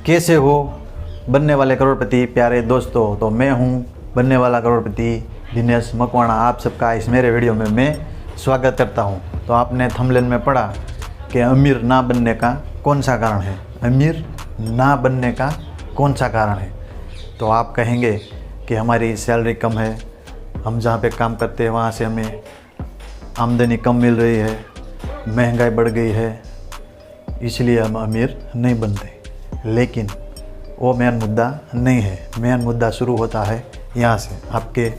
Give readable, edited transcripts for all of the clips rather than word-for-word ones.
कैसे हो बनने वाले करोड़पति प्यारे दोस्तों। तो मैं हूं बनने वाला करोड़पति दिनेश मकवाणा। आप सबका इस मेरे वीडियो में मैं स्वागत करता हूं। तो आपने थंबनेल में पढ़ा कि अमीर ना बनने का कौन सा कारण है, अमीर ना बनने का कौन सा कारण है। तो आप कहेंगे कि हमारी सैलरी कम है, हम जहाँ पे काम करते हैं वहाँ से हमें आमदनी कम मिल रही है, महंगाई बढ़ गई है, इसलिए हम अमीर नहीं बनते। लेकिन वो मेन मुद्दा नहीं है। मेन मुद्दा शुरू होता है यहाँ से, आपके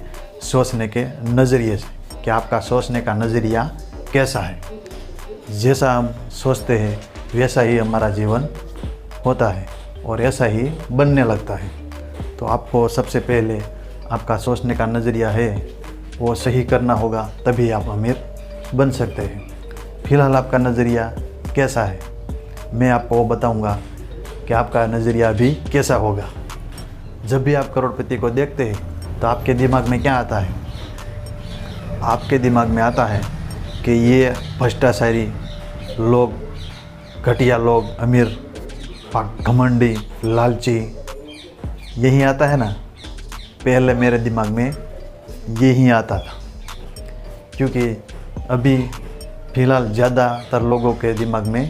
सोचने के नज़रिए से, कि आपका सोचने का नज़रिया कैसा है। जैसा हम सोचते हैं वैसा ही हमारा जीवन होता है और ऐसा ही बनने लगता है। तो आपको सबसे पहले आपका सोचने का नज़रिया है वो सही करना होगा, तभी आप अमीर बन सकते हैं। फिलहाल आपका नज़रिया कैसा है, मैं आपको वो बताऊंगा कि आपका नज़रिया भी कैसा होगा। जब भी आप करोड़पति को देखते हैं तो आपके दिमाग में क्या आता है? आपके दिमाग में आता है कि ये भ्रष्टाचारी लोग, घटिया लोग, अमीर, घमंडी, लालची, यही आता है ना। पहले मेरे दिमाग में यही आता था, क्योंकि अभी फ़िलहाल ज़्यादातर लोगों के दिमाग में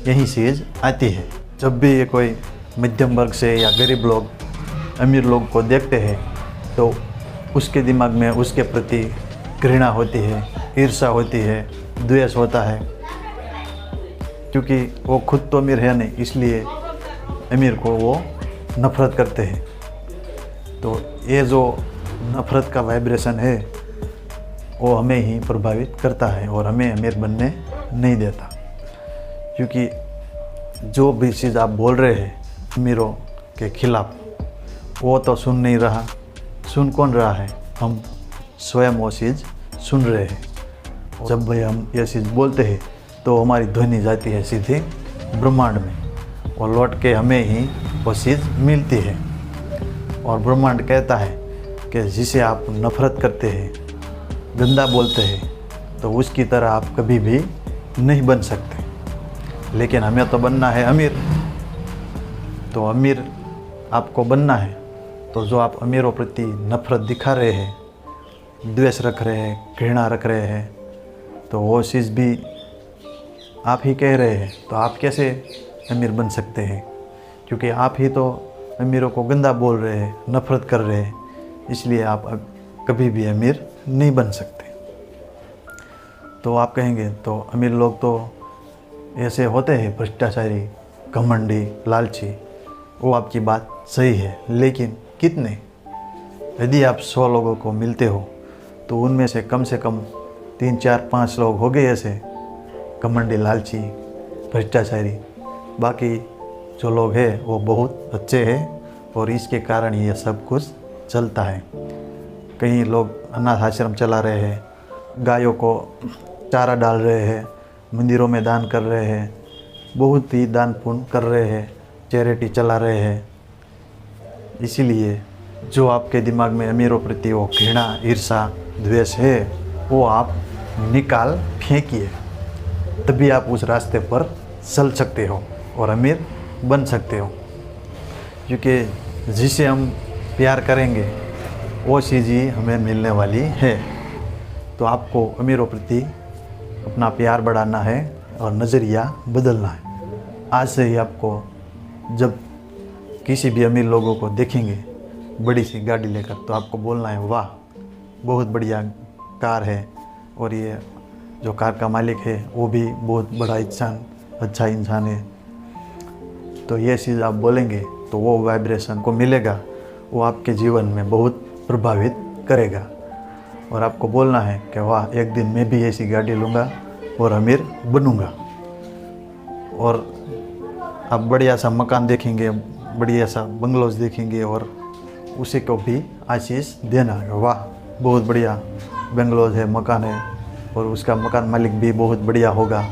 यही चीज़ आती है। जब भी ये कोई मध्यम वर्ग से या गरीब लोग अमीर लोग को देखते हैं तो उसके दिमाग में उसके प्रति घृणा होती है, ईर्ष्या होती है, द्वेष होता है, क्योंकि वो खुद तो अमीर है नहीं, इसलिए अमीर को वो नफ़रत करते हैं। तो ये जो नफ़रत का वाइब्रेशन है वो हमें ही प्रभावित करता है और हमें अमीर बनने नहीं देता। क्योंकि जो भी चीज़ आप बोल रहे हैं अमीरों के खिलाफ, वो तो सुन नहीं रहा। सुन कौन रहा है? हम स्वयं वो चीज़ सुन रहे हैं। जब भी हम ये चीज़ बोलते हैं तो हमारी ध्वनि जाती है सीधे ब्रह्मांड में और लौट के हमें ही वो चीज़ मिलती है। और ब्रह्मांड कहता है कि जिसे आप नफ़रत करते हैं, गंदा बोलते हैं, तो उसकी तरह आप कभी भी नहीं बन सकते। लेकिन हमें तो बनना है अमीर। तो अमीर आपको बनना है, तो जो आप अमीरों प्रति नफ़रत दिखा रहे हैं, द्वेष रख रहे हैं, घृणा रख रहे हैं, तो वो चीज़ भी आप ही कह रहे हैं। तो आप कैसे अमीर बन सकते हैं? क्योंकि आप ही तो अमीरों को गंदा बोल रहे हैं, नफ़रत कर रहे हैं, इसलिए आप कभी भी अमीर नहीं बन सकते। तो आप कहेंगे तो अमीर लोग तो ऐसे होते हैं, भ्रष्टाचारी, घमंडी, लालची। वो आपकी बात सही है, लेकिन कितने? यदि आप 100 लोगों को मिलते हो तो उनमें से कम 3, 4, 5 लोग हो गए ऐसे घमंडी, लालची, भ्रष्टाचारी। बाकी जो लोग हैं वो बहुत अच्छे हैं और इसके कारण ये सब कुछ चलता है। कई लोग अनाथ आश्रम चला रहे हैं, गायों को चारा डाल रहे हैं, मंदिरों में दान कर रहे हैं, बहुत ही दान पुण्य कर रहे हैं, चैरिटी चला रहे हैं। इसीलिए जो आपके दिमाग में अमीरों प्रति वो घृणा, ईर्ष्या, द्वेष है, वो आप निकाल फेंकिए, तभी आप उस रास्ते पर चल सकते हो और अमीर बन सकते हो। क्योंकि जिसे हम प्यार करेंगे वो चीज़ ही हमें मिलने वाली है। तो आपको अमीरों प्रति अपना प्यार बढ़ाना है और नज़रिया बदलना है। आज से ही आपको जब किसी भी अमीर लोगों को देखेंगे बड़ी सी गाड़ी लेकर, तो आपको बोलना है, वाह बहुत बढ़िया कार है, और ये जो कार का मालिक है वो भी बहुत बड़ा इंसान, अच्छा इंसान है। तो ये चीज़ आप बोलेंगे तो वो वाइब्रेशन को मिलेगा, वो आपके जीवन में बहुत प्रभावित करेगा। और आपको बोलना है कि वाह एक दिन मैं भी ऐसी गाड़ी लूँगा और अमीर बनूँगा। और आप बढ़िया सा मकान देखेंगे, बढ़िया सा बंगलोज देखेंगे और उसे को भी आशीष देना, वाह बहुत बढ़िया बंगलोज है, मकान है, और उसका मकान मालिक भी बहुत बढ़िया होगा,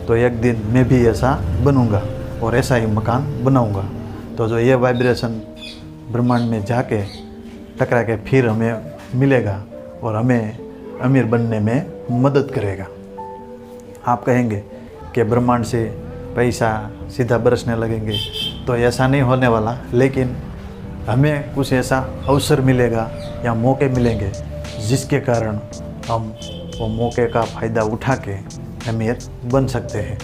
तो एक दिन मैं भी ऐसा बनूँगा और ऐसा ही मकान बनाऊँगा। तो जो ये वाइब्रेशन ब्रह्मांड में जाके टकरा के फिर हमें मिलेगा और हमें अमीर बनने में मदद करेगा। आप कहेंगे कि ब्रह्मांड से पैसा सीधा बरसने लगेंगे, तो ऐसा नहीं होने वाला। लेकिन हमें कुछ ऐसा अवसर मिलेगा या मौके मिलेंगे जिसके कारण हम वो मौके का फ़ायदा उठा के अमीर बन सकते हैं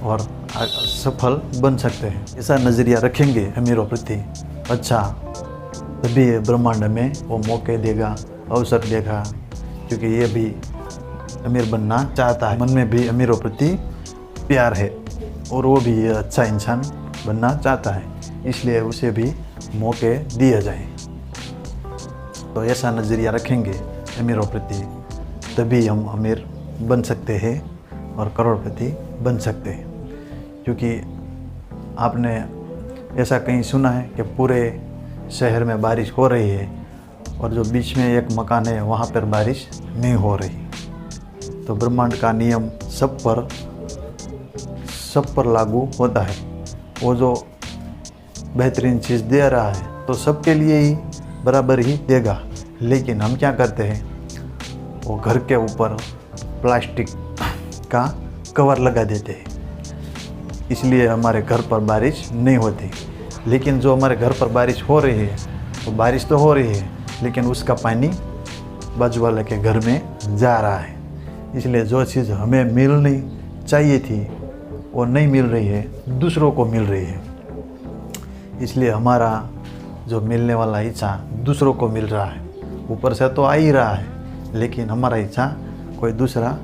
और सफल बन सकते हैं। ऐसा नज़रिया रखेंगे अमीरों प्रति, अच्छा तभी ये ब्रह्मांड में वो मौके देगा, अवसर देगा, क्योंकि ये भी अमीर बनना चाहता है। मन में भी अमीरों प्रति प्यार है और वो भी अच्छा इंसान बनना चाहता है, इसलिए उसे भी मौके दिए जाए। तो ऐसा नज़रिया रखेंगे अमीरों प्रति, तभी हम अमीर बन सकते हैं और करोड़पति बन सकते हैं। क्योंकि आपने ऐसा कहीं सुना है कि पूरे शहर में बारिश हो रही है और जो बीच में एक मकान है वहाँ पर बारिश नहीं हो रही। तो ब्रह्मांड का नियम सब पर लागू होता है। वो जो बेहतरीन चीज़ दे रहा है तो सबके लिए ही बराबर ही देगा। लेकिन हम क्या करते हैं, वो घर के ऊपर प्लास्टिक का कवर लगा देते हैं, इसलिए हमारे घर पर बारिश नहीं होती। लेकिन जो हमारे घर पर बारिश हो रही है, तो बारिश तो हो रही है लेकिन उसका पानी बाजू वाले के घर में जा रहा है। इसलिए जो चीज़ हमें मिलनी चाहिए थी वो नहीं मिल रही है, दूसरों को मिल रही है। इसलिए हमारा जो मिलने वाला हिस्सा दूसरों को मिल रहा है। ऊपर से तो आ ही रहा है लेकिन हमारा हिस्सा कोई दूसरा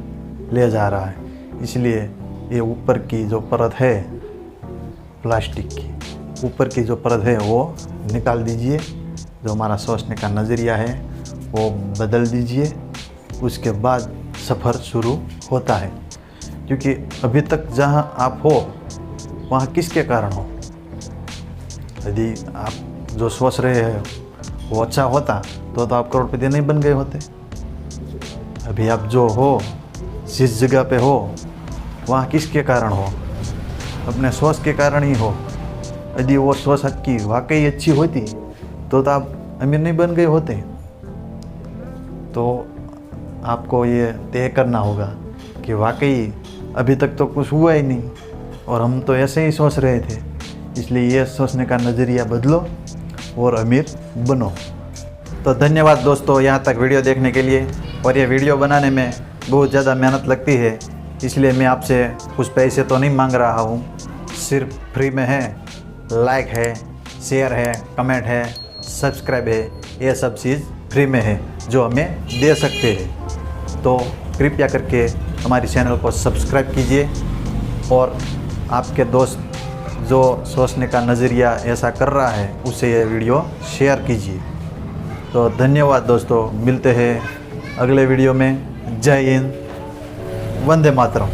ले जा रहा है। इसलिए ये ऊपर की जो परत है प्लास्टिक की, ऊपर की जो परत है वो निकाल दीजिए। जो हमारा सोचने का नज़रिया है वो बदल दीजिए, उसके बाद सफ़र शुरू होता है। क्योंकि अभी तक जहाँ आप हो वहाँ किसके कारण हो। यदि आप जो सोच रहे हैं वो अच्छा होता तो आप करोड़पति नहीं बन गए होते। अभी आप जो हो, जिस जगह पे हो, वहाँ किसके कारण हो, अपने सोच के कारण ही हो। यदि वो सोच आपकी वाकई अच्छी होती तो आप अमीर नहीं बन गए होते। तो आपको ये तय करना होगा कि वाकई अभी तक तो कुछ हुआ ही नहीं और हम तो ऐसे ही सोच रहे थे। इसलिए ये सोचने का नज़रिया बदलो और अमीर बनो। तो धन्यवाद दोस्तों यहाँ तक वीडियो देखने के लिए। और ये वीडियो बनाने में बहुत ज़्यादा मेहनत लगती है, इसलिए मैं आपसे कुछ पैसे तो नहीं मांग रहा हूँ, सिर्फ फ्री में है। लाइक है, शेयर है, कमेंट है, सब्सक्राइब है, ये सब चीज़ फ्री में है जो हमें दे सकते हैं। तो कृपया करके हमारी चैनल को सब्सक्राइब कीजिए और आपके दोस्त जो सोचने का नज़रिया ऐसा कर रहा है उसे ये वीडियो शेयर कीजिए। तो धन्यवाद दोस्तों, मिलते हैं अगले वीडियो में। जय हिंद, वंदे मातरम।